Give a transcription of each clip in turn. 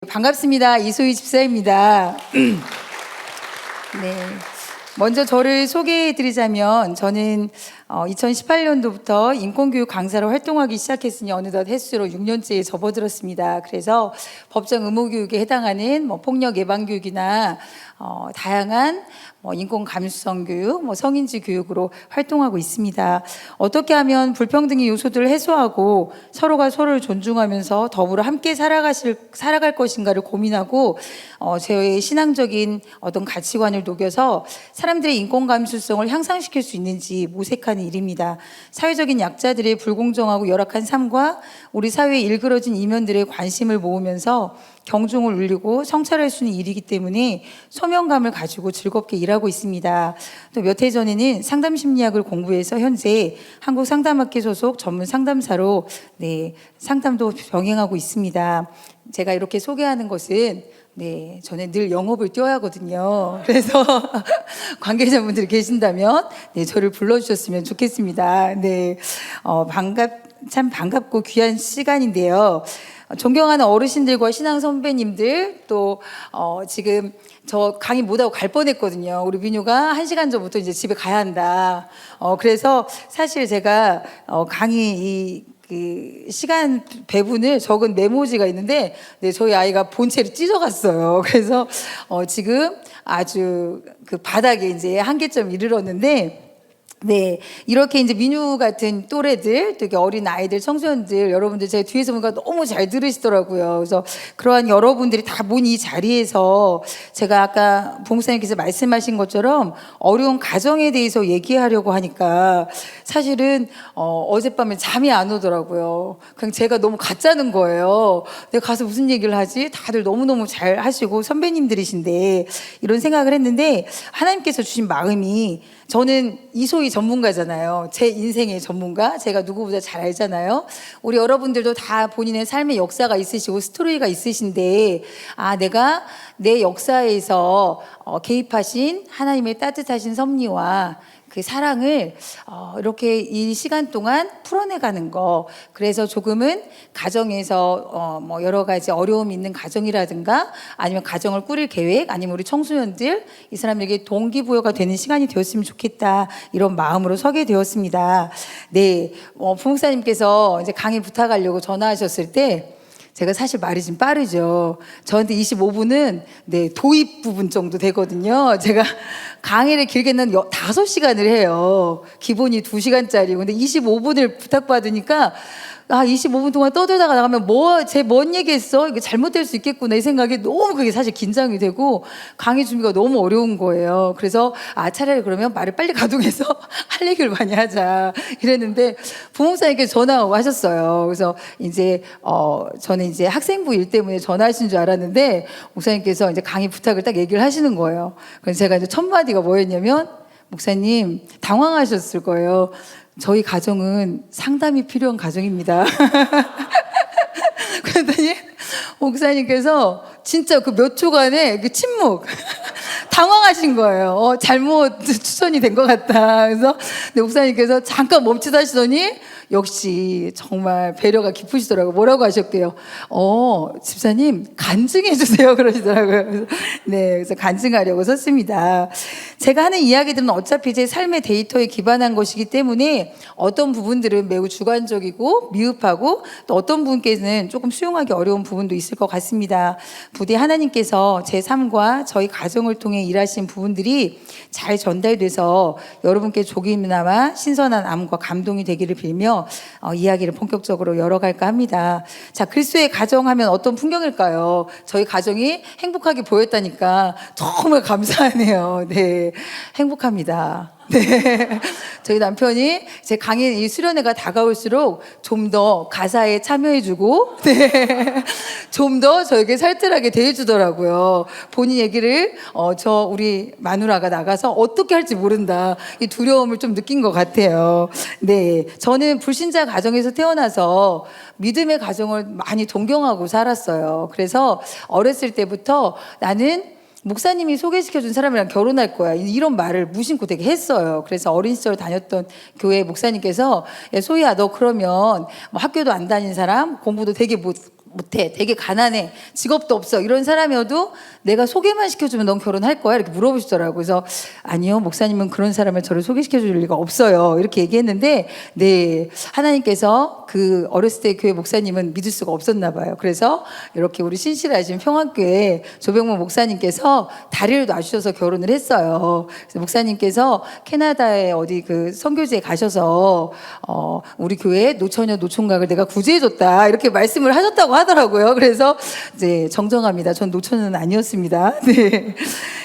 반갑습니다. 이소희 집사입니다. 네. 먼저 저를 소개해 드리자면 저는 2018년도부터 인권교육 강사로 활동하기 시작했으니 어느덧 횟수로 6년째에 접어들었습니다. 그래서 법정 의무교육에 해당하는 폭력 예방 교육이나 다양한 인권 감수성 교육, 성인지 교육으로 활동하고 있습니다. 어떻게 하면 불평등의 요소들을 해소하고 서로가 서로를 존중하면서 더불어 함께 살아갈 것인가를 고민하고 저의 신앙적인 어떤 가치관을 녹여서 사람들의 인권 감수성을 향상시킬 수 있는지 모색하는 일입니다. 사회적인 약자들의 불공정하고 열악한 삶과 우리 사회에 일그러진 이면들의 관심을 모으면서 경종을 울리고 성찰할 수 있는 일이기 때문에 소명감을 가지고 즐겁게 일하고 있습니다. 또 몇 해 전에는 상담심리학을 공부해서 현재 한국상담학회 소속 전문 상담사로 상담도 병행하고 있습니다. 제가 이렇게 소개하는 것은 저는 늘 영업을 뛰어야 하거든요. 그래서 관계자분들이 계신다면 저를 불러주셨으면 좋겠습니다. 참 반갑고 귀한 시간인데요. 존경하는 어르신들과 신앙 선배님들 또 지금 저 강의 못하고 갈 뻔했거든요. 우리 민유가 1시간 전부터 이제 집에 가야 한다. 그래서 사실 제가 강의 그 시간 배분을 적은 메모지가 있는데 저희 아이가 본체를 찢어갔어요. 그래서 지금 아주 그 바닥에 이제 한계점 이르렀는데 이렇게 이제 민유 같은 또래들, 되게 어린 아이들, 청소년들, 여러분들 제가 뒤에서 보니까 너무 잘 들으시더라고요. 그래서 그러한 여러분들이 다 모인 이 자리에서 제가 아까 봉사님께서 말씀하신 것처럼 어려운 가정에 대해서 얘기하려고 하니까 사실은 어젯밤에 잠이 안 오더라고요. 그냥 제가 너무 가짜는 거예요. 내가 가서 무슨 얘기를 하지? 다들 너무너무 잘 하시고 선배님들이신데 이런 생각을 했는데 하나님께서 주신 마음이 저는 이소희 전문가잖아요. 제 인생의 전문가. 제가 누구보다 잘 알잖아요. 우리 여러분들도 다 본인의 삶의 역사가 있으시고 스토리가 있으신데 내가 내 역사에서 개입하신 하나님의 따뜻하신 섭리와 그 사랑을 이렇게 이 시간 동안 풀어내가는 거. 그래서 조금은 가정에서 여러 가지 어려움이 있는 가정이라든가 아니면 가정을 꾸릴 계획 아니면 우리 청소년들 이 사람에게 동기부여가 되는 시간이 되었으면 좋겠다 이런 마음으로 서게 되었습니다. 부목사님께서 이제 강의 부탁하려고 전화하셨을 때 제가 사실 말이 좀 빠르죠. 저한테 25분은 도입 부분 정도 되거든요. 제가 강의를 길게는 5시간을 해요. 기본이 2시간짜리. 근데 25분을 부탁받으니까 25분 동안 떠들다가 나가면 뭔 얘기했어? 이게 잘못될 수 있겠구나 이 생각에 너무 그게 사실 긴장이 되고 강의 준비가 너무 어려운 거예요. 그래서 차라리 그러면 말을 빨리 가동해서 할 얘기를 많이 하자 이랬는데 부목사님께서 전화 하셨어요. 그래서 이제 저는 이제 학생부 일 때문에 전화하신 줄 알았는데 목사님께서 이제 강의 부탁을 딱 얘기를 하시는 거예요. 그래서 제가 이제 첫 마디가 뭐였냐면 목사님 당황하셨을 거예요. 저희 가정은 상담이 필요한 가정입니다. 그랬더니 목사님께서 진짜 그 몇 초간의 그 침묵 당황하신 거예요. 잘못 추천이 된 것 같다. 그래서 목사님께서 잠깐 멈칫하시더니 역시 정말 배려가 깊으시더라고요. 뭐라고 하셨대요? 집사님 간증해 주세요 그러시더라고요. 그래서 간증하려고 섰습니다. 제가 하는 이야기들은 어차피 제 삶의 데이터에 기반한 것이기 때문에 어떤 부분들은 매우 주관적이고 미흡하고 또 어떤 분께서는 조금 수용하기 어려운 부분도 있을 것 같습니다. 부디 하나님께서 제 삶과 저희 가정을 통해 일하신 부분들이 잘 전달돼서 여러분께 조금이나마 신선한 암과 감동이 되기를 빌며 이야기를 본격적으로 열어갈까 합니다. 자, 그리스도의 가정하면 어떤 풍경일까요? 저희 가정이 행복하게 보였다니까 정말 감사하네요. 행복합니다. 저희 남편이 제 강의 수련회가 다가올수록 좀 더 가사에 참여해주고, 좀 더 저에게 살뜰하게 대해주더라고요. 본인 얘기를 우리 마누라가 나가서 어떻게 할지 모른다 이 두려움을 좀 느낀 것 같아요. 저는 불신자 가정에서 태어나서 믿음의 가정을 많이 동경하고 살았어요. 그래서 어렸을 때부터 나는 목사님이 소개시켜준 사람이랑 결혼할 거야 이런 말을 무심코 되게 했어요. 그래서 어린 시절 다녔던 교회 목사님께서 야, 소희야 너 그러면 학교도 안 다닌 사람 공부도 되게 못해, 되게 가난해, 직업도 없어, 이런 사람이어도 내가 소개만 시켜주면 넌 결혼할 거야? 이렇게 물어보시더라고요. 그래서 아니요, 목사님은 그런 사람을 저를 소개시켜줄 리가 없어요, 이렇게 얘기했는데, 네, 하나님께서 그 어렸을 때 교회 목사님은 믿을 수가 없었나 봐요. 그래서 이렇게 우리 신실하신 평안교회 조병모 목사님께서 다리를 놔주셔서 결혼을 했어요. 그래서 목사님께서 캐나다에 어디 그 선교지에 가셔서 우리 교회 노처녀 노총각을 내가 구제해줬다, 이렇게 말씀을 하셨다고 하더라고요. 그래서 이제 정정합니다. 전 노처녀는 아니었습니다. 네.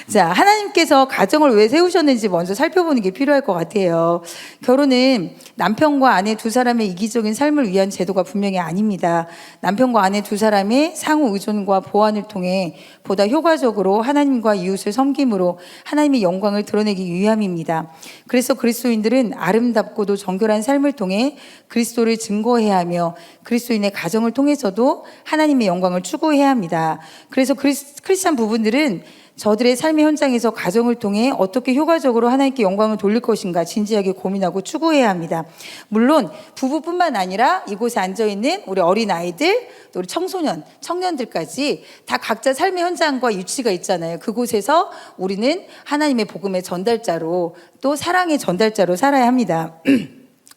자, 하나님께서 가정을 왜 세우셨는지 먼저 살펴보는 게 필요할 것 같아요. 결혼은 남편과 아내 두 사람의 이기적인 삶을 위한 제도가 분명히 아닙니다. 남편과 아내 두 사람의 상호 의존과 보완을 통해 보다 효과적으로 하나님과 이웃을 섬김으로 하나님의 영광을 드러내기 위함입니다. 그래서 그리스도인들은 아름답고도 정결한 삶을 통해 그리스도를 증거해야 하며 그리스도인의 가정을 통해서도 하나님의 영광을 추구해야 합니다. 그래서 크리스찬 부부들은 저들의 삶의 현장에서 가정을 통해 어떻게 효과적으로 하나님께 영광을 돌릴 것인가 진지하게 고민하고 추구해야 합니다. 물론 부부뿐만 아니라 이곳에 앉아있는 우리 어린아이들, 또 우리 청소년, 청년들까지 다 각자 삶의 현장과 위치가 있잖아요. 그곳에서 우리는 하나님의 복음의 전달자로, 또 사랑의 전달자로 살아야 합니다.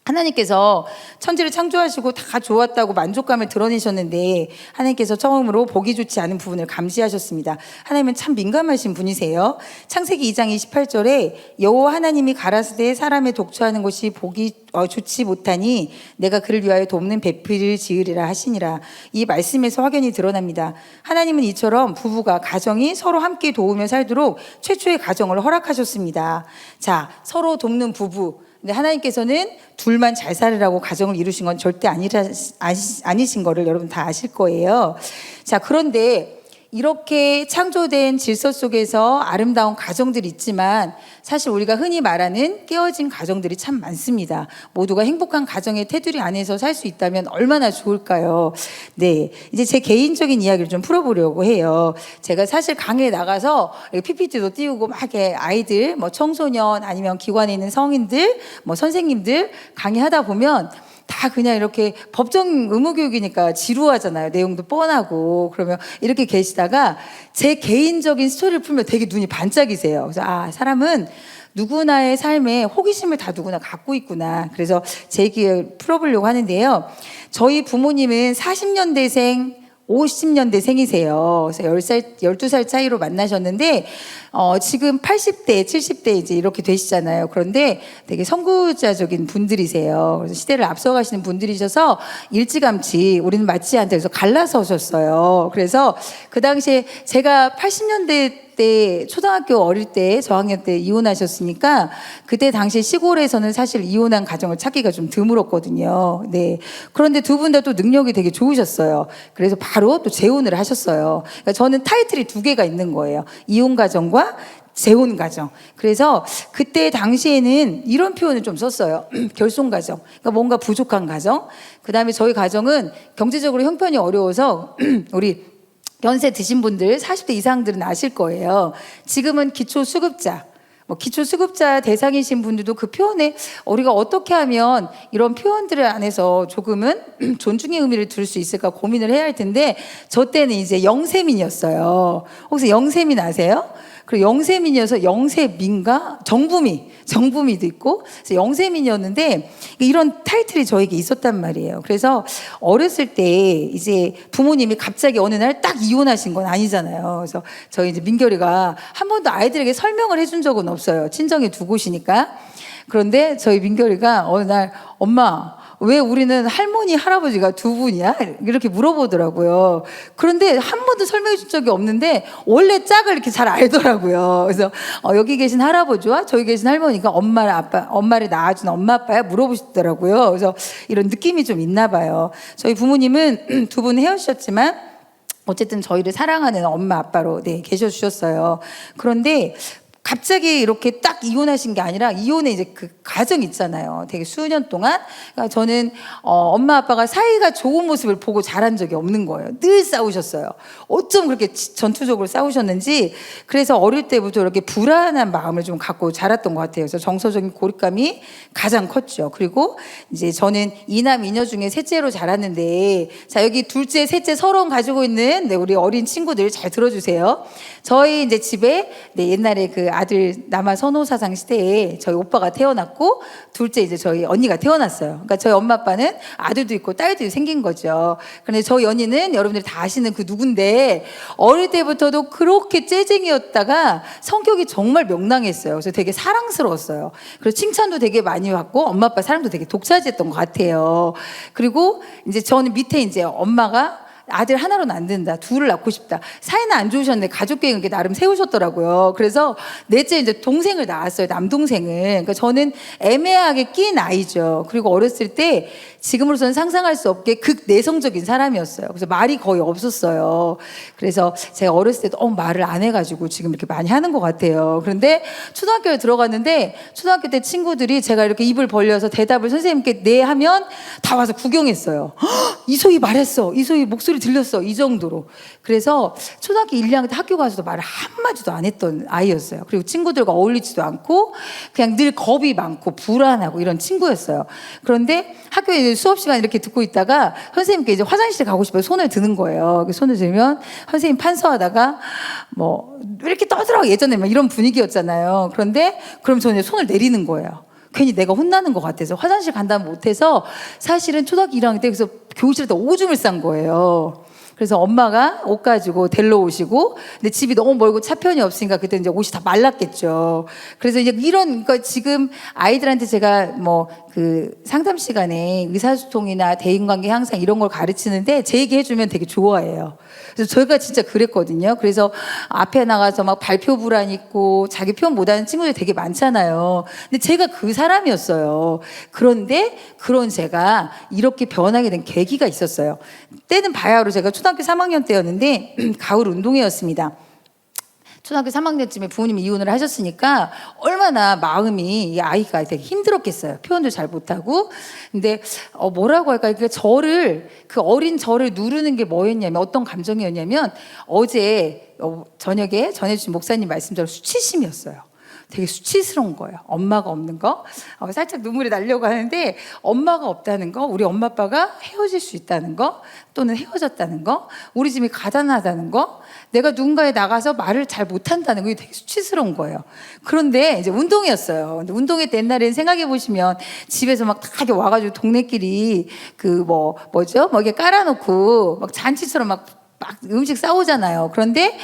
하나님께서 천지를 창조하시고 다 좋았다고 만족감을 드러내셨는데 하나님께서 처음으로 보기 좋지 않은 부분을 감시하셨습니다. 하나님은 참 민감하신 분이세요. 창세기 2장 28절에 여호와 하나님이 가라사대 사람의 독초하는 것이 보기 좋지 못하니 내가 그를 위하여 돕는 배필을 지으리라 하시니라. 이 말씀에서 확연히 드러납니다. 하나님은 이처럼 부부가 가정이 서로 함께 도우며 살도록 최초의 가정을 허락하셨습니다. 자, 서로 돕는 부부. 근데 하나님께서는 둘만 잘 살으라고 가정을 이루신 건 절대 아니신 거를 여러분 다 아실 거예요. 자, 그런데 이렇게 창조된 질서 속에서 아름다운 가정들이 있지만 사실 우리가 흔히 말하는 깨어진 가정들이 참 많습니다. 모두가 행복한 가정의 테두리 안에서 살 수 있다면 얼마나 좋을까요? 네, 이제 제 개인적인 이야기를 좀 풀어보려고 해요. 제가 사실 강의에 나가서 PPT도 띄우고 막 이렇게 아이들, 뭐 청소년 아니면 기관에 있는 성인들, 뭐 선생님들 강의하다 보면 다 그냥 이렇게 법정 의무교육이니까 지루하잖아요. 내용도 뻔하고. 그러면 이렇게 계시다가 제 개인적인 스토리를 풀면 되게 눈이 반짝이세요. 그래서 아, 사람은 누구나의 삶에 호기심을 다 누구나 갖고 있구나. 그래서 제 얘기를 풀어보려고 하는데요. 저희 부모님은 40년대생, 50년대생이세요. 그래서 10살, 12살 차이로 만나셨는데, 지금 80대, 70대 이제 이렇게 되시잖아요. 그런데 되게 선구자적인 분들이세요. 그래서 시대를 앞서가시는 분들이셔서 일찌감치 우리는 맞지 않다 해서 갈라서셨어요. 그래서 그 당시에 제가 80년대 때 초등학교 어릴 때 저학년 때 이혼하셨으니까 그때 당시 시골에서는 사실 이혼한 가정을 찾기가 좀 드물었거든요. 네. 그런데 두 분 다 또 능력이 되게 좋으셨어요. 그래서 바로 또 재혼을 하셨어요. 그러니까 저는 타이틀이 두 개가 있는 거예요. 이혼 가정과 재혼 가정. 그래서 그때 당시에는 이런 표현을 좀 썼어요. 결손 가정. 그러니까 뭔가 부족한 가정. 그다음에 저희 가정은 경제적으로 형편이 어려워서 우리 연세 드신 분들 40대 이상들은 아실 거예요. 지금은 기초수급자, 기초수급자 대상이신 분들도 그 표현에 우리가 어떻게 하면 이런 표현들 안에서 조금은 존중의 의미를 들을 수 있을까 고민을 해야 할 텐데 저 때는 이제 영세민이었어요. 혹시 영세민 아세요? 그리고 영세민이어서 영세민가 정부미도 있고 그래서 영세민이었는데 이런 타이틀이 저에게 있었단 말이에요. 그래서 어렸을 때 이제 부모님이 갑자기 어느 날 딱 이혼하신 건 아니잖아요. 그래서 저희 이제 민결이가 한 번도 아이들에게 설명을 해준 적은 없어요. 친정에 두 곳이니까. 그런데 저희 민결이가 어느 날 엄마 왜 우리는 할머니, 할아버지가 두 분이야? 이렇게 물어보더라고요. 그런데 한 번도 설명해 준 적이 없는데 원래 짝을 이렇게 잘 알더라고요. 그래서 여기 계신 할아버지와 저기 계신 할머니가 엄마를 낳아준 엄마 아빠야? 물어보시더라고요. 그래서 이런 느낌이 좀 있나 봐요. 저희 부모님은 두 분 헤어지셨지만 어쨌든 저희를 사랑하는 엄마 아빠로 계셔주셨어요. 그런데 갑자기 이렇게 딱 이혼하신 게 아니라 이혼의 이제 그 과정 있잖아요. 되게 수년 동안. 그러니까 저는 엄마 아빠가 사이가 좋은 모습을 보고 자란 적이 없는 거예요. 늘 싸우셨어요. 어쩜 그렇게 전투적으로 싸우셨는지. 그래서 어릴 때부터 이렇게 불안한 마음을 좀 갖고 자랐던 것 같아요. 그래서 정서적인 고립감이 가장 컸죠. 그리고 이제 저는 이남 이녀 중에 셋째로 자랐는데, 자, 여기 둘째, 셋째 서로 가지고 있는 우리 어린 친구들 잘 들어주세요. 저희 이제 집에 옛날에 그 아들 남아 선호사상 시대에 저희 오빠가 태어났고, 둘째 이제 저희 언니가 태어났어요. 그러니까 저희 엄마 아빠는 아들도 있고 딸도 생긴 거죠. 그런데 저희 언니는 여러분들이 다 아시는 그 누군데, 어릴 때부터도 그렇게 째쟁이였다가 성격이 정말 명랑했어요. 그래서 되게 사랑스러웠어요. 그래서 칭찬도 되게 많이 받고 엄마 아빠 사랑도 되게 독차지했던 것 같아요. 그리고 이제 저는 밑에 이제 엄마가 아들 하나로는 안 된다, 둘을 낳고 싶다. 사이는 안 좋으셨는데 가족 계획을 이렇게 나름 세우셨더라고요. 그래서 넷째 이제 동생을 낳았어요, 남동생을. 그러니까 저는 애매하게 낀 아이죠. 그리고 어렸을 때 지금으로서는 상상할 수 없게 극내성적인 사람이었어요. 그래서 말이 거의 없었어요. 그래서 제가 어렸을 때도 말을 안 해가지고 지금 이렇게 많이 하는 것 같아요. 그런데 초등학교에 들어갔는데 초등학교 때 친구들이 제가 이렇게 입을 벌려서 대답을 선생님께 네 하면 다 와서 구경했어요. 이소희 말했어, 이소희 목소리 들렸어, 이 정도로. 그래서 초등학교 1, 2학년 때 학교 가서도 말을 한마디도 안 했던 아이였어요. 그리고 친구들과 어울리지도 않고 그냥 늘 겁이 많고 불안하고 이런 친구였어요. 그런데 학교에 수업 시간 이렇게 듣고 있다가 선생님께 이제 화장실에 가고 싶어요. 손을 드는 거예요. 손을 들면 선생님 판서하다가 왜 이렇게 떠들어, 예전에 막 이런 분위기였잖아요. 그런데 그럼 저는 손을 내리는 거예요. 괜히 내가 혼나는 것 같아서 화장실 간다면 못해서, 사실은 초등학교 1학년 때 그래서 교실에다 오줌을 싼 거예요. 그래서 엄마가 옷 가지고 데리러 오시고, 근데 집이 너무 멀고 차편이 없으니까 그때 이제 옷이 다 말랐겠죠. 그래서 이제 그러니까 지금 아이들한테 제가 그 상담 시간에 의사소통이나 대인관계 향상 이런 걸 가르치는데 제 얘기 해주면 되게 좋아해요. 그래서 저희가 진짜 그랬거든요. 그래서 앞에 나가서 막 발표 불안 있고 자기 표현 못하는 친구들이 되게 많잖아요. 근데 제가 그 사람이었어요. 그런데 그런 제가 이렇게 변하게 된 계기가 있었어요. 때는 바야흐로 제가 초등학교 3학년 때였는데 가을 운동회였습니다. 초등학교 3학년쯤에 부모님이 이혼을 하셨으니까 얼마나 마음이, 이 아이가 되게 힘들었겠어요. 표현도 잘 못하고. 근데 뭐라고 할까요? 그 어린 저를 누르는 게 뭐였냐면, 어떤 감정이었냐면, 어제 저녁에 전해주신 목사님 말씀대로 수치심이었어요. 되게 수치스러운 거예요. 엄마가 없는 거. 살짝 눈물이 나려고 하는데, 엄마가 없다는 거, 우리 엄마 아빠가 헤어질 수 있다는 거, 또는 헤어졌다는 거, 우리 집이 가난하다는 거, 내가 누군가에 나가서 말을 잘 못한다는 거, 이게 되게 수치스러운 거예요. 그런데 이제 운동이었어요. 근데 운동회 때 옛날에는 생각해 보시면 집에서 막 다 이렇게 와가지고 동네끼리 이렇게 깔아놓고 막 잔치처럼 막 음식 싸우잖아요. 그런데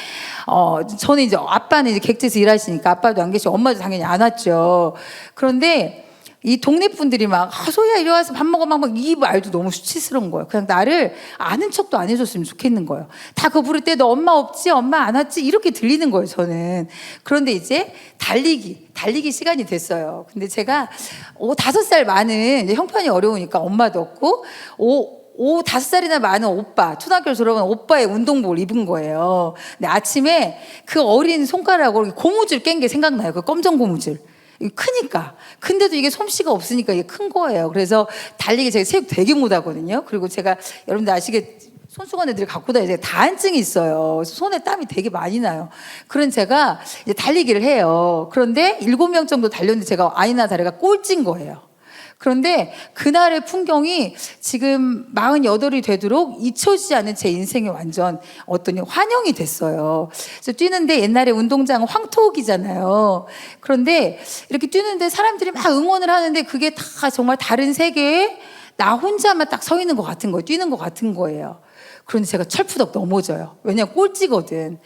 저는 이제 아빠는 이제 객지에서 일하시니까 아빠도 안 계시고 엄마도 당연히 안 왔죠. 그런데 이 동네 분들이 막 소희야 이리 와서 밥 먹어 막 이 말도 너무 수치스러운 거예요. 그냥 나를 아는 척도 안 해줬으면 좋겠는 거예요. 다 그거 부를 때 너 엄마 없지, 엄마 안 왔지, 이렇게 들리는 거예요, 저는. 그런데 이제 달리기 시간이 됐어요. 근데 제가 5살 많은 이제 형편이 어려우니까 엄마도 없고 5살이나 많은 오빠, 초등학교를 졸업한 오빠의 운동복을 입은 거예요. 근데 아침에 그 어린 손가락으로 고무줄 깬 게 생각나요. 그 검정 고무줄. 크니까. 근데도 이게 솜씨가 없으니까 이게 큰 거예요. 그래서 달리기 제가 체육 되게 못하거든요. 그리고 제가 여러분들 아시겠 손수건 애들이 갖고 다니는 다한증이 있어요. 그래서 손에 땀이 되게 많이 나요. 그런 제가 이제 달리기를 해요. 그런데 7명 정도 달렸는데 제가 아니나 다를까 꼴찌인 거예요. 그런데 그날의 풍경이 지금 48이 되도록 잊혀지지 않은 제 인생에 완전 환영이 됐어요. 그래서 뛰는데 옛날에 운동장은 황토기잖아요. 그런데 이렇게 뛰는데 사람들이 막 응원을 하는데 그게 다 정말 다른 세계에 나 혼자만 딱 서 있는 것 같은 거예요. 뛰는 것 같은 거예요. 그런데 제가 철푸덕 넘어져요. 왜냐면 꼴찌거든.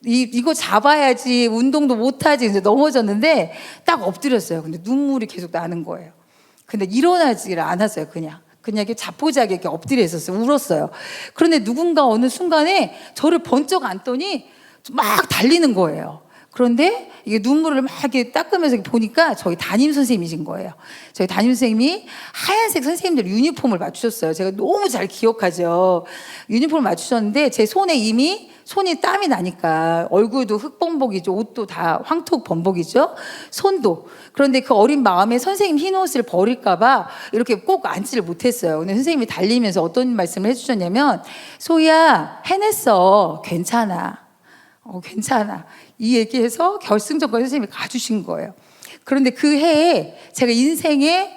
이거 잡아야지, 운동도 못하지. 이제 넘어졌는데 딱 엎드렸어요. 근데 눈물이 계속 나는 거예요. 근데 일어나지를 않았어요. 그냥 이렇게 자포자기 이렇게 엎드려 있었어요. 울었어요. 그런데 누군가 어느 순간에 저를 번쩍 안더니 막 달리는 거예요. 그런데 이게 눈물을 막 이렇게 닦으면서 보니까 저희 담임 선생님이신 거예요. 저희 담임 선생님이 하얀색 선생님들 유니폼을 맞추셨어요. 제가 너무 잘 기억하죠. 유니폼을 맞추셨는데 제 손에 이미 손이 땀이 나니까 얼굴도 흑범벅이죠. 옷도 다 황토 범벅이죠. 손도. 그런데 그 어린 마음에 선생님 흰 옷을 버릴까 봐 이렇게 꼭 앉지를 못했어요. 근데 선생님이 달리면서 어떤 말씀을 해주셨냐면 소희야 해냈어. 괜찮아. 괜찮아. 이 얘기해서 결승전까지 선생님이 가주신 거예요. 그런데 그 해에 제가 인생에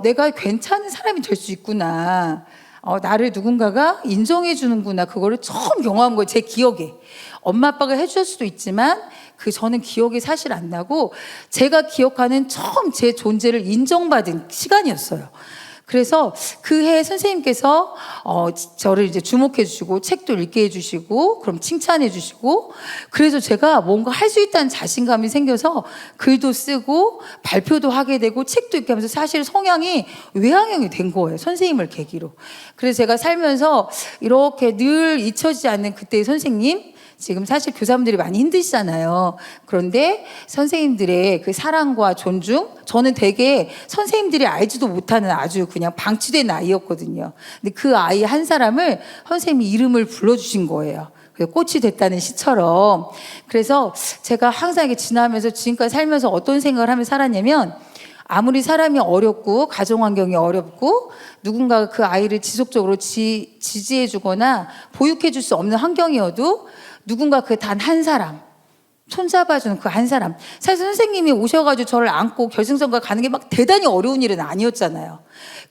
내가 괜찮은 사람이 될 수 있구나. 나를 누군가가 인정해 주는구나. 그거를 처음 경험한 거예요. 제 기억에. 엄마 아빠가 해줄 수도 있지만 저는 기억이 사실 안 나고 제가 기억하는 처음 제 존재를 인정받은 시간이었어요. 그래서 그 해 선생님께서 저를 이제 주목해 주시고 책도 읽게 해 주시고 그럼 칭찬해 주시고 그래서 제가 뭔가 할 수 있다는 자신감이 생겨서 글도 쓰고 발표도 하게 되고 책도 읽게 하면서 사실 성향이 외향형이 된 거예요. 선생님을 계기로. 그래서 제가 살면서 이렇게 늘 잊혀지지 않는 그때의 선생님 지금 사실 교사분들이 많이 힘드시잖아요. 그런데 선생님들의 그 사랑과 존중, 저는 되게 선생님들이 알지도 못하는 아주 그냥 방치된 아이였거든요. 근데 그 아이 한 사람을 선생님이 이름을 불러주신 거예요. 꽃이 됐다는 시처럼. 그래서 제가 항상 이렇게 지나면서 지금까지 살면서 어떤 생각을 하며 살았냐면 아무리 사람이 어렵고 가정 환경이 어렵고 누군가가 그 아이를 지속적으로 지지해 주거나 보육해 줄 수 없는 환경이어도 누군가 그 단 한 사람 손잡아주는 그 한 사람 사실 선생님이 오셔가지고 저를 안고 결승전까지 가는 게 막 대단히 어려운 일은 아니었잖아요.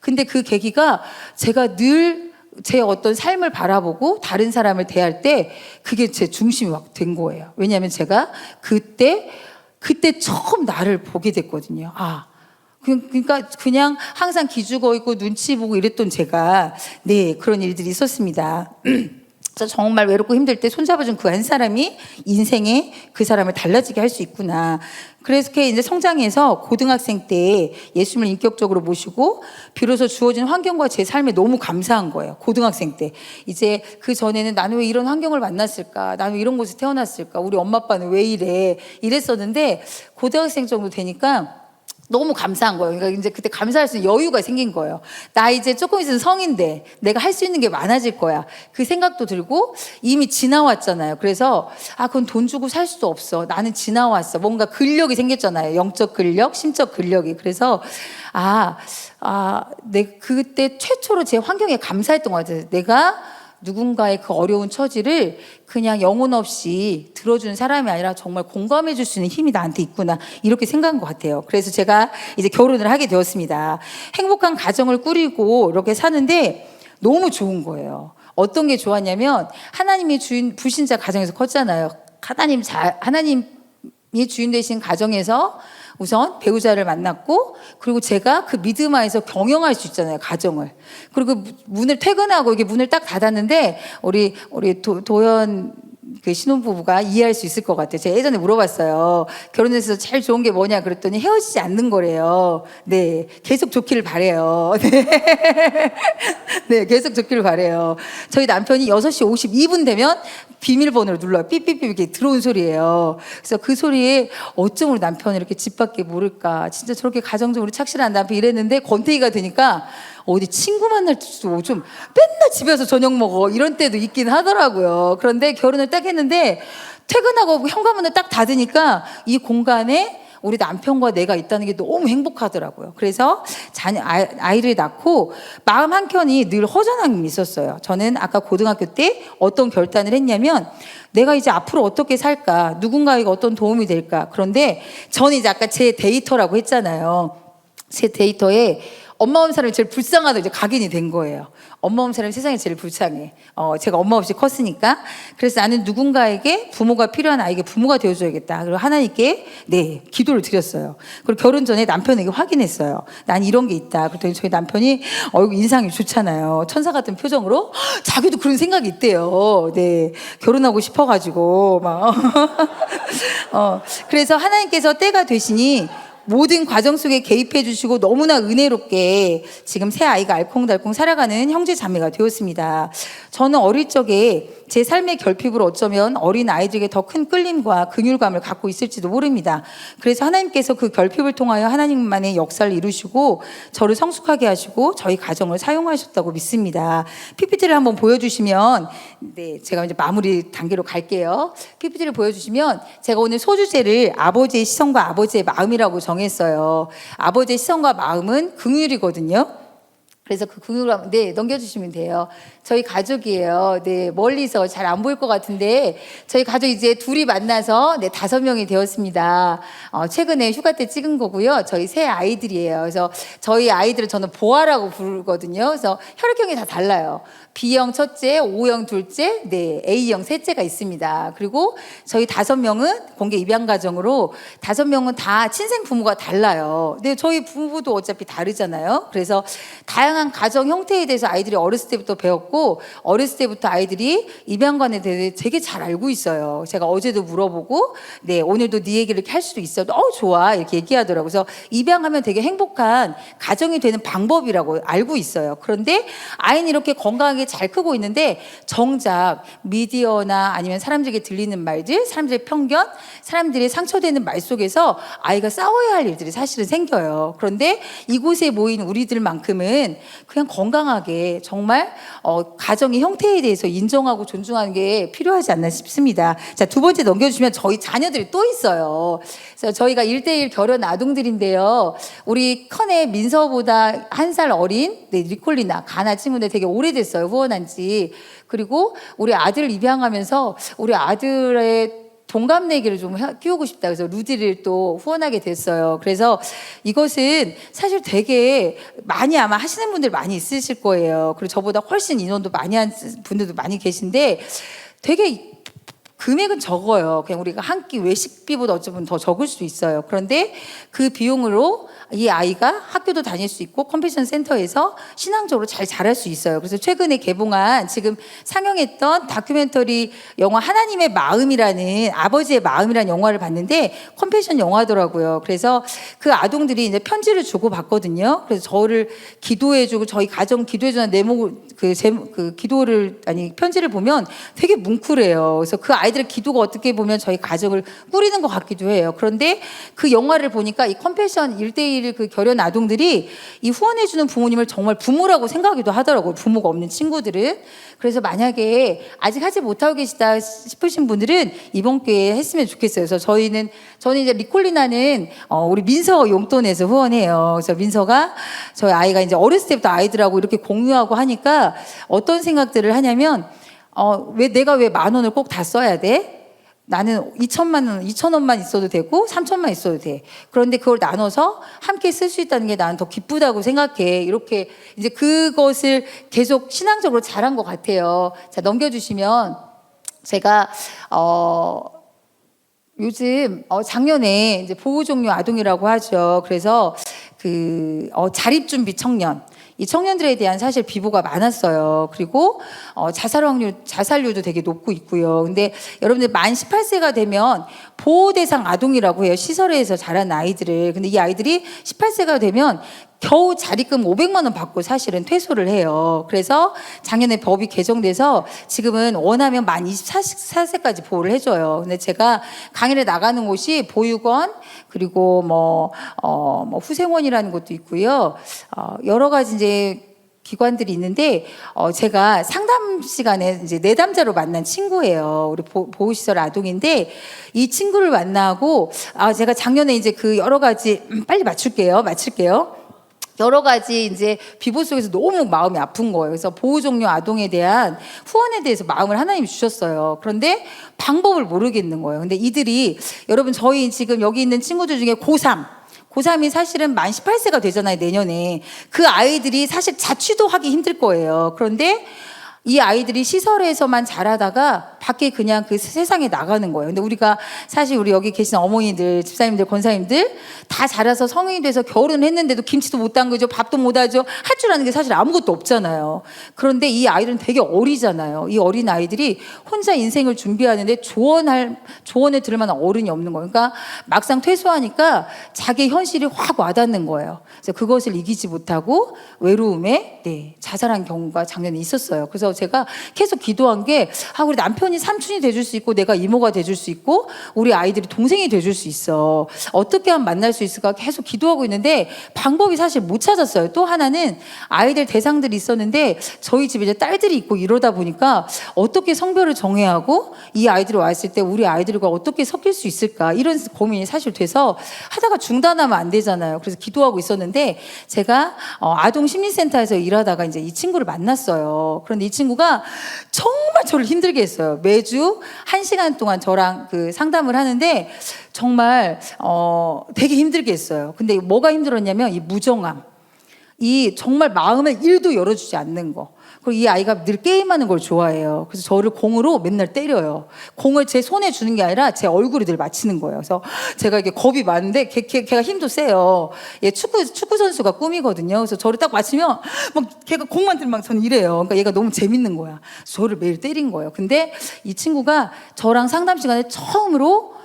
근데 그 계기가 제가 늘 제 어떤 삶을 바라보고 다른 사람을 대할 때 그게 제 중심이 막 된 거예요. 왜냐하면 제가 그때 처음 나를 보게 됐거든요. 그러니까 그냥 항상 기죽어 있고 눈치 보고 이랬던 제가 그런 일들이 있었습니다. 정말 외롭고 힘들 때 손잡아준 그 한 사람이 인생에 그 사람을 달라지게 할 수 있구나. 그래서 이제 성장해서 고등학생 때 예수님을 인격적으로 모시고 비로소 주어진 환경과 제 삶에 너무 감사한 거예요. 고등학생 때. 이제 그 전에는 나는 왜 이런 환경을 만났을까? 나는 왜 이런 곳에 태어났을까? 우리 엄마 아빠는 왜 이래? 이랬었는데 고등학생 정도 되니까 너무 감사한 거예요. 그러니까 이제 그때 감사할 수 있는 여유가 생긴 거예요. 나 이제 조금 있으면 성인데 내가 할 수 있는 게 많아질 거야. 그 생각도 들고 이미 지나왔잖아요. 그래서 그건 돈 주고 살 수도 없어. 나는 지나왔어. 뭔가 근력이 생겼잖아요. 영적 근력, 심적 근력이. 그래서 그때 최초로 제 환경에 감사했던 것 같아요. 내가 누군가의 그 어려운 처지를 그냥 영혼 없이 들어주는 사람이 아니라 정말 공감해 줄 수 있는 힘이 나한테 있구나 이렇게 생각한 것 같아요. 그래서 제가 이제 결혼을 하게 되었습니다. 행복한 가정을 꾸리고 이렇게 사는데 너무 좋은 거예요. 어떤 게 좋았냐면 하나님이 주인 불신자 가정에서 컸잖아요. 하나님이 주인 되신 가정에서 우선 배우자를 만났고 그리고 제가 그 믿음 안에서 경영할 수 있잖아요. 가정을. 그리고 문을 퇴근하고 이게 문을 딱 닫았는데 우리 도연 그 신혼부부가 이해할 수 있을 것 같아요. 제가 예전에 물어봤어요. 결혼해서 제일 좋은 게 뭐냐 그랬더니 헤어지지 않는 거래요. 계속 좋기를 바래요. 계속 좋기를 바래요. 저희 남편이 6시 52분 되면 비밀번호를 눌러요. 삐삐삐 이렇게 들어온 소리예요. 그래서 그 소리에 어쩜 우리 남편이 이렇게 집 밖에 모를까. 진짜 저렇게 가정적으로 착실한 남편 이랬는데 권태기가 되니까 어디 친구 만날 때도 좀 맨날 집에서 저녁 먹어 이런 때도 있긴 하더라고요. 그런데 결혼을 딱 했는데 퇴근하고 현관문을 딱 닫으니까 이 공간에 우리 남편과 내가 있다는 게 너무 행복하더라고요. 그래서 아이를 낳고 마음 한켠이 늘 허전함이 있었어요. 저는 아까 고등학교 때 어떤 결단을 했냐면 내가 이제 앞으로 어떻게 살까? 누군가에게 어떤 도움이 될까? 그런데 저는 이제 아까 제 데이터라고 했잖아요. 제 데이터에 엄마 없는 사람이 제일 불쌍하다 이제 각인이 된 거예요. 엄마 없는 사람이 세상에 제일 불쌍해. 제가 엄마 없이 컸으니까. 그래서 나는 누군가에게 부모가 필요한 아이에게 부모가 되어줘야겠다. 그리고 하나님께 기도를 드렸어요. 그리고 결혼 전에 남편에게 확인했어요. 난 이런 게 있다. 그랬더니 저희 남편이 얼굴 인상이 좋잖아요. 천사 같은 표정으로 자기도 그런 생각이 있대요. 결혼하고 싶어가지고 막. 그래서 하나님께서 때가 되시니 모든 과정 속에 개입해 주시고 너무나 은혜롭게 지금 새 아이가 알콩달콩 살아가는 형제 자매가 되었습니다. 저는 어릴 적에 제 삶의 결핍으로 어쩌면 어린 아이들에게 더 큰 끌림과 긍휼감을 갖고 있을지도 모릅니다. 그래서 하나님께서 그 결핍을 통하여 하나님만의 역사를 이루시고 저를 성숙하게 하시고 저희 가정을 사용하셨다고 믿습니다. PPT를 한번 보여주시면, 네, 제가 이제 마무리 단계로 갈게요. PPT를 보여주시면 제가 오늘 소주제를 아버지의 시선과 아버지의 마음이라고 정했어요. 아버지의 시선과 마음은 긍휼이거든요. 그래서 그 긍휼감, 네, 넘겨주시면 돼요. 저희 가족이에요. 네, 멀리서 잘 안 보일 것 같은데 저희 가족 이제 둘이 만나서 네, 5명이 되었습니다. 최근에 휴가 때 찍은 거고요. 저희 새 아이들이에요. 그래서 저희 아이들은 저는 보아라고 부르거든요. 그래서 혈액형이 다 달라요. B형 첫째, O형 둘째, 네, A형 셋째가 있습니다. 그리고 저희 5명은 공개 입양 가정으로 5명은 다 친생 부모가 달라요. 근데 저희 부부도 어차피 다르잖아요. 그래서 다양한 가정 형태에 대해서 아이들이 어렸을 때부터 배웠고 어렸을 때부터 아이들이 입양관에 대해 되게 잘 알고 있어요. 제가 어제도 물어보고 네, 오늘도 네 얘기를 이렇게 할 수도 있어요. 좋아 이렇게 얘기하더라고요. 그래서 입양하면 되게 행복한 가정이 되는 방법이라고 알고 있어요. 그런데 아이는 이렇게 건강하게 잘 크고 있는데 정작 미디어나 아니면 사람들에게 들리는 말들, 사람들의 편견, 사람들이 상처되는 말 속에서 아이가 싸워야 할 일들이 사실은 생겨요. 그런데 이곳에 모인 우리들만큼은 그냥 건강하게 정말 가정의 형태에 대해서 인정하고 존중하는 게 필요하지 않나 싶습니다. 자, 두 번째 넘겨주시면 저희 자녀들이 또 있어요. 그래서 저희가 1대1 결혼 아동들인데요. 우리 큰애 민서보다 1살 어린 네, 리콜리나 가나 친구인데 되게 오래됐어요. 후원한 지. 그리고 우리 아들을 입양하면서 우리 아들의 동갑내기를 좀 키우고 싶다. 그래서 루디를 또 후원하게 됐어요. 그래서 이것은 사실 되게 많이 아마 하시는 분들 많이 있으실 거예요. 그리고 저보다 훨씬 인원도 많이 한 분들도 많이 계신데 되게 금액은 적어요. 그냥 우리가 한 끼 외식비보다 어쩌면 더 적을 수 있어요. 그런데 그 비용으로 이 아이가 학교도 다닐 수 있고 컴패션 센터에서 신앙적으로 잘 자랄 수 있어요. 그래서 최근에 개봉한 지금 상영했던 다큐멘터리 영화 하나님의 마음이라는 아버지의 마음이라는 영화를 봤는데 컴패션 영화더라고요. 그래서 그 아동들이 이제 편지를 주고 받거든요. 그래서 저를 기도해주고 저희 가정 기도해주는 내목 그 기도를 아니 편지를 보면 되게 뭉클해요. 그래서 그 아이들의 기도가 어떻게 보면 저희 가정을 꾸리는 것 같기도 해요. 그런데 그 영화를 보니까 이 컴패션 1대1 그 결연 아동들이 이 후원해주는 부모님을 정말 부모라고 생각하기도 하더라고요. 부모가 없는 친구들은. 그래서 만약에 아직 하지 못하고 계시다 싶으신 분들은 이번 기회에 했으면 좋겠어요. 그래서 저는 이제 리콜리나는 우리 민서 용돈에서 후원해요. 그래서 민서가 저희 아이가 이제 어렸을 때부터 아이들하고 이렇게 공유하고 하니까 어떤 생각들을 하냐면 내가 왜 10,000원을 꼭 다 써야 돼? 나는 2,000원만 있어도 되고 3,000원만 있어도 돼. 그런데 그걸 나눠서 함께 쓸 수 있다는 게 나는 더 기쁘다고 생각해. 이렇게 이제 그것을 계속 신앙적으로 잘한 것 같아요. 자, 넘겨주시면 제가 요즘 작년에 이제 보호 종료 아동이라고 하죠. 그래서 자립준비 청년. 이 청년들에 대한 사실 비보가 많았어요. 그리고 자살률도 되게 높고 있고요. 근데 여러분들 만 18세가 되면 보호 대상 아동이라고 해요. 시설에서 자란 아이들을. 근데 이 아이들이 18세가 되면 겨우 자립금 500만 원 받고 사실은 퇴소를 해요. 그래서 작년에 법이 개정돼서 지금은 원하면 만 24세까지 보호를 해줘요. 근데 제가 강의를 나가는 곳이 보육원 그리고 뭐 후생원이라는 것도 있고요. 여러 가지 이제 기관들이 있는데 제가 상담 시간에 이제 내담자로 만난 친구예요. 우리 보호시설 아동인데 이 친구를 만나고 제가 작년에 이제 그 여러 가지 빨리 마칠게요. 여러 가지 이제 비보 속에서 너무 마음이 아픈 거예요. 그래서 보호 종료 아동에 대한 후원에 대해서 마음을 하나님이 주셨어요. 그런데 방법을 모르겠는 거예요. 근데 이들이 여러분 저희 지금 여기 있는 친구들 중에 고3이 사실은 만 18세가 되잖아요, 내년에. 그 아이들이 사실 자취도 하기 힘들 거예요. 그런데 이 아이들이 시설에서만 자라다가 밖에 그냥 그 세상에 나가는 거예요. 근데 우리가 사실 우리 여기 계신 어머니들, 집사님들, 권사님들 다 자라서 성인이 돼서 결혼을 했는데도 김치도 못 담그죠, 밥도 못 하죠, 할 줄 아는 게 사실 아무것도 없잖아요. 그런데 이 아이들은 되게 어리잖아요. 이 어린 아이들이 혼자 인생을 준비하는데 조언을 들을 만한 어른이 없는 거예요. 그러니까 막상 퇴소하니까 자기의 현실이 확 와닿는 거예요. 그래서 그것을 이기지 못하고 외로움에 자살한 경우가 작년에 있었어요. 그래서 제가 계속 기도한 게 우리 남편이 삼촌이 돼줄 수 있고 내가 이모가 돼줄 수 있고 우리 아이들이 동생이 돼줄 수 있어. 어떻게 하면 만날 수 있을까 계속 기도하고 있는데 방법이 사실 못 찾았어요. 또 하나는 아이들 대상들이 있었는데 저희 집에 이제 딸들이 있고 이러다 보니까 어떻게 성별을 정해야 하고 이 아이들이 왔을 때 우리 아이들과 어떻게 섞일 수 있을까 이런 고민이 사실 돼서 하다가 중단하면 안 되잖아요. 그래서 기도하고 있었는데 제가 아동 심리센터에서 일하다가 이제 이 친구를 만났어요. 그런데 이 친구가 정말 저를 힘들게 했어요. 매주 1시간 동안 저랑 그 상담을 하는데 정말 되게 힘들게 했어요. 근데 뭐가 힘들었냐면 이 무정함, 이 정말 마음을 1도 열어주지 않는 거. 그리고 이 아이가 늘 게임하는 걸 좋아해요. 그래서 저를 공으로 맨날 때려요. 공을 제 손에 주는 게 아니라 제 얼굴에 늘 맞히는 거예요. 그래서 제가 이게 겁이 많은데 걔가 힘도 세요. 얘 축구 선수가 꿈이거든요. 그래서 저를 딱 맞히면 막 걔가 공만 들면 저는 이래요. 그러니까 얘가 너무 재밌는 거야. 저를 매일 때린 거예요. 근데 이 친구가 저랑 상담 시간에 처음으로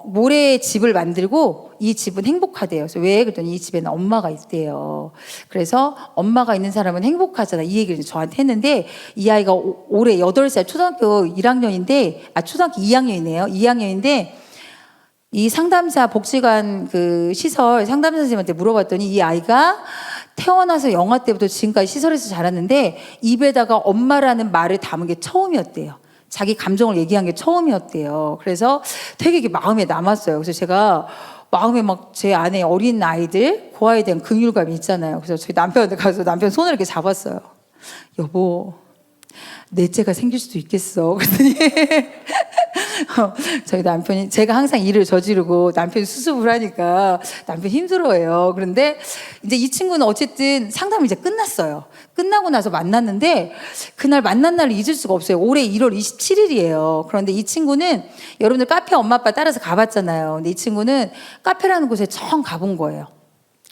모래의 집을 만들고 이 집은 행복하대요. 그래서 왜? 그랬더니 이 집에는 엄마가 있대요. 그래서 엄마가 있는 사람은 행복하잖아. 이 얘기를 저한테 했는데 이 아이가 올해 8살 초등학교 1학년인데 초등학교 2학년이네요. 2학년인데 이 상담사 복지관 그 시설 상담사 선생님한테 물어봤더니 이 아이가 태어나서 영아 때부터 지금까지 시설에서 자랐는데 입에다가 엄마라는 말을 담은 게 처음이었대요. 자기 감정을 얘기한 게 처음이었대요. 그래서 되게 이게 마음에 남았어요. 그래서 제가 마음에 막 제 안에 어린 아이들, 그 아이에 대한 긍휼감이 있잖아요. 그래서 저희 남편한테 가서 남편 손을 이렇게 잡았어요. 여보, 넷째가 생길 수도 있겠어. 그랬더니 저희 남편이 제가 항상 일을 저지르고 남편이 수습을 하니까 남편이 힘들어해요. 그런데 이제 이 친구는 어쨌든 상담이 이제 끝났어요. 끝나고 나서 만났는데 그날 만난 날을 잊을 수가 없어요. 올해 1월 27일이에요. 그런데 이 친구는 여러분들 카페 엄마 아빠 따라서 가봤잖아요. 근데 이 친구는 카페라는 곳에 처음 가본 거예요.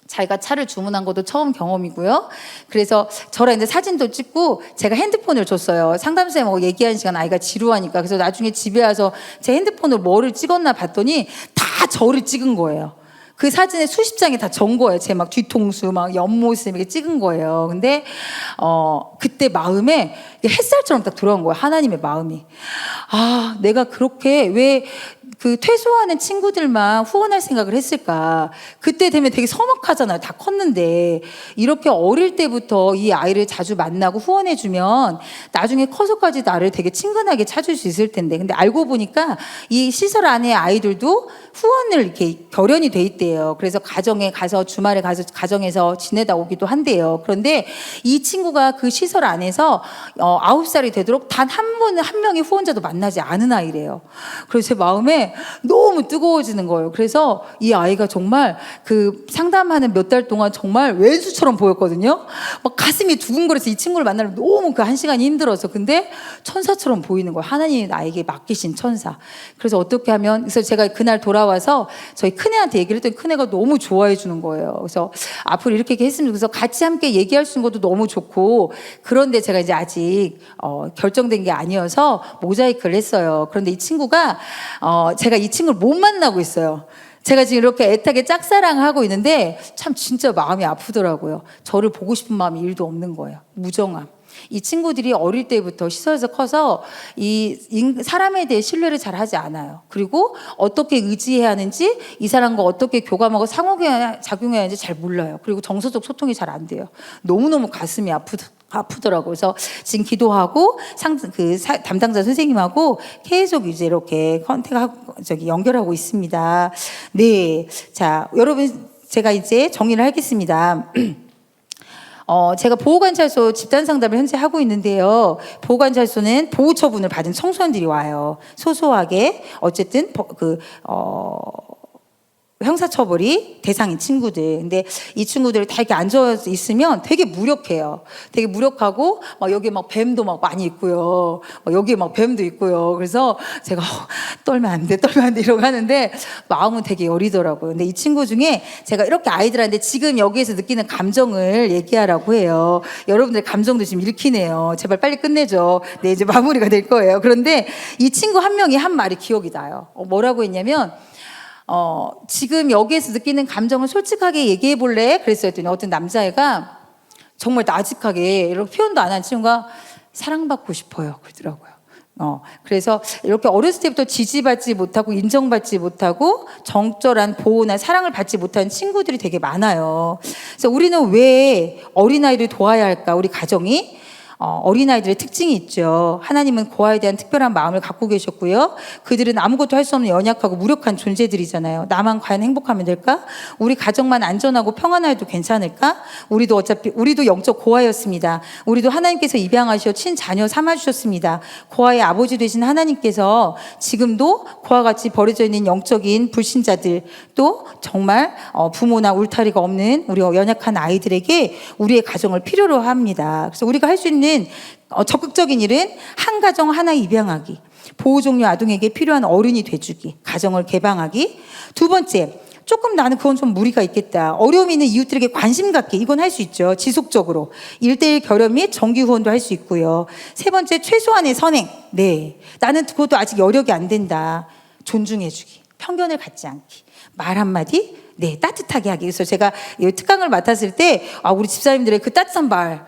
자기가 차를 주문한 것도 처음 경험이고요. 그래서 저랑 이제 사진도 찍고 제가 핸드폰을 줬어요. 상담쌤하고 얘기하는 시간 아이가 지루하니까. 그래서 나중에 집에 와서 제 핸드폰으로 뭐를 찍었나 봤더니 다 저를 찍은 거예요. 그 사진에 수십 장이 다 전 거예요. 제 막 뒤통수, 막 옆모습 이렇게 찍은 거예요. 근데 그때 마음에 햇살처럼 딱 들어온 거예요. 하나님의 마음이. 내가 그렇게 왜 그 퇴소하는 친구들만 후원할 생각을 했을까? 그때 되면 되게 서먹하잖아요. 다 컸는데 이렇게 어릴 때부터 이 아이를 자주 만나고 후원해주면 나중에 커서까지 나를 되게 친근하게 찾을 수 있을 텐데. 근데 알고 보니까 이 시설 안에 아이들도 후원을 이렇게 결연이 돼 있대요. 그래서 가정에 가서 주말에 가서 가정에서 지내다 오기도 한대요. 그런데 이 친구가 그 시설 안에서 9살이 되도록 단 한 명의 후원자도 만나지 않은 아이래요. 그래서 제 마음에 너무 뜨거워지는 거예요. 그래서 이 아이가 정말 그 상담하는 몇 달 동안 정말 왼수처럼 보였거든요. 막 가슴이 두근거려서 이 친구를 만나면 너무 그 1시간이 힘들어서. 근데 천사처럼 보이는 거예요. 하나님이 나에게 맡기신 천사. 그래서 어떻게 하면, 그래서 제가 그날 돌아와서 저희 큰애한테 얘기를 했더니 큰애가 너무 좋아해 주는 거예요. 그래서 앞으로 이렇게 했으면 좋겠어. 같이 함께 얘기할 수 있는 것도 너무 좋고. 그런데 제가 이제 아직 결정된 게 아니어서 모자이크를 했어요. 그런데 이 친구가 제가 이 친구를 못 만나고 있어요. 제가 지금 이렇게 애타게 짝사랑하고 있는데 참 진짜 마음이 아프더라고요. 저를 보고 싶은 마음이 1도 없는 거예요. 무정함. 이 친구들이 어릴 때부터 시설에서 커서 이 사람에 대해 신뢰를 잘 하지 않아요. 그리고 어떻게 의지해야 하는지, 이 사람과 어떻게 교감하고 상호작용해야 하는지 잘 몰라요. 그리고 정서적 소통이 잘 안 돼요. 너무너무 가슴이 아프더라고요. 그래서 지금 기도하고 담당자 선생님하고 계속 이제 이렇게 컨택하고 연결하고 있습니다. 네, 자 여러분 제가 이제 정리를 하겠습니다. 제가 보호관찰소 집단 상담을 현재 하고 있는데요. 보호관찰소는 보호 처분을 받은 청소년들이 와요. 소소하게 어쨌든 형사처벌이 대상인 친구들. 근데 이 친구들 다 이렇게 앉아 있으면 되게 무력해요. 되게 무력하고, 막 여기 막 뱀도 막 많이 있고요. 막 여기 막 뱀도 있고요. 그래서 제가 떨면 안 돼, 떨면 안 돼 이러고 하는데 마음은 되게 여리더라고요. 근데 이 친구 중에 제가 이렇게 아이들한테 지금 여기에서 느끼는 감정을 얘기하라고 해요. 여러분들 감정도 지금 읽히네요. 제발 빨리 끝내죠. 네, 이제 마무리가 될 거예요. 그런데 이 친구 한 명이 한 말이 기억이 나요. 뭐라고 했냐면, 지금 여기에서 느끼는 감정을 솔직하게 얘기해 볼래? 그랬어요. 어떤 남자애가 정말 나직하게 이렇게 표현도 안 한 친구가 사랑받고 싶어요. 그러더라고요. 그래서 이렇게 어렸을 때부터 지지받지 못하고 인정받지 못하고 정절한 보호나 사랑을 받지 못한 친구들이 되게 많아요. 그래서 우리는 왜 어린아이를 도와야 할까? 우리 가정이 어린아이들의 특징이 있죠. 하나님은 고아에 대한 특별한 마음을 갖고 계셨고요. 그들은 아무것도 할 수 없는 연약하고 무력한 존재들이잖아요. 나만 과연 행복하면 될까? 우리 가정만 안전하고 평안해도 괜찮을까? 우리도 영적 고아였습니다. 우리도 하나님께서 입양하셔 친자녀 삼아주셨습니다. 고아의 아버지 되신 하나님께서 지금도 고아 같이 버려져 있는 영적인 불신자들, 또 정말 부모나 울타리가 없는 우리 연약한 아이들에게 우리의 가정을 필요로 합니다. 그래서 우리가 할 수 있는 적극적인 일은 한 가정 하나 입양하기, 보호 종류 아동에게 필요한 어른이 돼주기, 가정을 개방하기. 두 번째, 조금 나는 그건 좀 무리가 있겠다. 어려움이 있는 이웃들에게 관심 갖기, 이건 할 수 있죠. 지속적으로 1:1 결혼 및 정기 후원도 할 수 있고요. 세 번째, 최소한의 선행. 네, 나는 그것도 아직 여력이 안 된다. 존중해주기, 편견을 갖지 않기, 말 한마디 네, 따뜻하게 하기. 그래서 제가 이 특강을 맡았을 때 우리 집사님들의 그 따뜻한 말,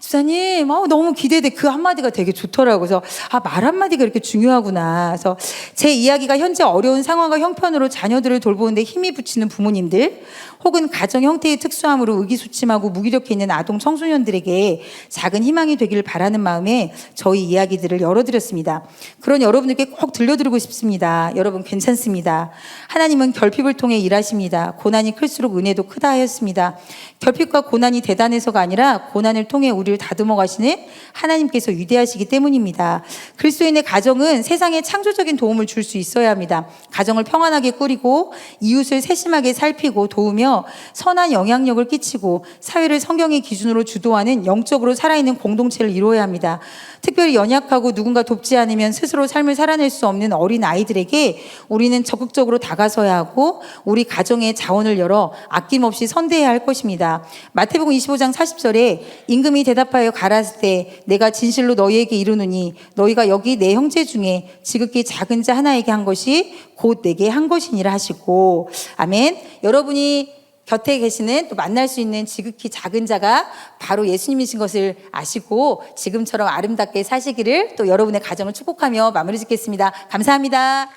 집사님 너무 기대돼. 그 한마디가 되게 좋더라고요. 그래서 말 한마디가 이렇게 중요하구나. 그래서 제 이야기가 현재 어려운 상황과 형편으로 자녀들을 돌보는데 힘이 붙이는 부모님들, 혹은 가정 형태의 특수함으로 의기소침하고 무기력해 있는 아동 청소년들에게 작은 희망이 되기를 바라는 마음에 저희 이야기들을 열어드렸습니다. 그런 여러분들께 꼭 들려드리고 싶습니다. 여러분 괜찮습니다. 하나님은 결핍을 통해 일하십니다. 고난이 클수록 은혜도 크다 하였습니다. 결핍과 고난이 대단해서가 아니라 고난을 통해 우리를 다듬어 가시는 하나님께서 위대하시기 때문입니다. 그리스도인의 가정은 세상에 창조적인 도움을 줄 수 있어야 합니다. 가정을 평안하게 꾸리고 이웃을 세심하게 살피고 도우며 선한 영향력을 끼치고 사회를 성경의 기준으로 주도하는 영적으로 살아있는 공동체를 이루어야 합니다. 특별히 연약하고 누군가 돕지 않으면 스스로 삶을 살아낼 수 없는 어린 아이들에게 우리는 적극적으로 다가서야 하고 우리 가정의 자원을 열어 아낌없이 선대해야 할 것입니다. 마태복음 25장 40절에 임금이 대답하여 가라사대 내가 진실로 너희에게 이르노니 너희가 여기 내 형제 중에 지극히 작은 자 하나에게 한 것이 곧 내게 한 것이니라 하시고, 아멘. 여러분이 곁에 계시는 또 만날 수 있는 지극히 작은 자가 바로 예수님이신 것을 아시고 지금처럼 아름답게 사시기를 또 여러분의 가정을 축복하며 마무리 짓겠습니다. 감사합니다.